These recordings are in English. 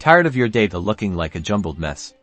Tired of your data looking like a jumbled mess?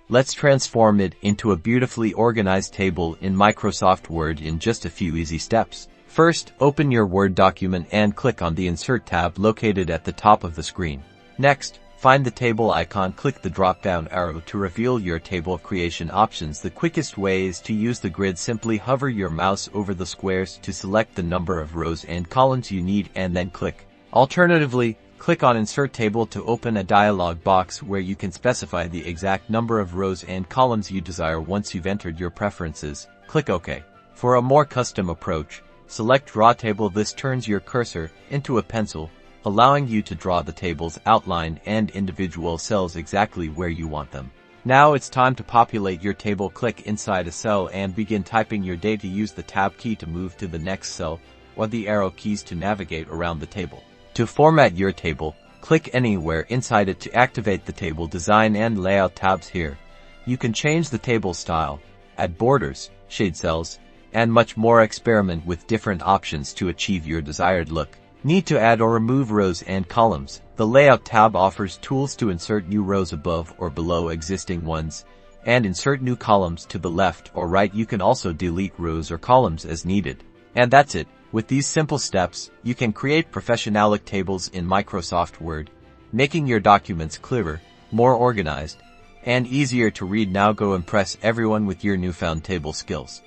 Let's transform it into a beautifully organized table in Microsoft Word in just a few easy steps. First, open your Word document and click on the Insert tab located at the top of the screen. Next, find the table icon, click the drop-down arrow to reveal your table creation options. The quickest way is to use the grid. Simply hover your mouse over the squares to select the number of rows and columns you need and then click. Alternatively, click on Insert Table to open a dialog box where you can specify the exact number of rows and columns you desire. Once you've entered your preferences, click OK. For a more custom approach, select Draw Table. This turns your cursor into a pencil, allowing you to draw the table's outline and individual cells exactly where you want them. Now it's time to populate your table. Click inside a cell and begin typing your data. Use the Tab key to move to the next cell, or the arrow keys to navigate around the table. To format your table, click anywhere inside it to activate the Table Design and Layout tabs. Here, you can change the table style, add borders, shade cells, and much more. Experiment with different options to achieve your desired look. Need to add or remove rows and columns? The Layout tab offers tools to insert new rows above or below existing ones, and insert new columns to the left or right. You can also delete rows or columns as needed. And that's it. With these simple steps, you can create professional tables in Microsoft Word, making your documents clearer, more organized, and easier to read. Now go impress everyone with your newfound table skills.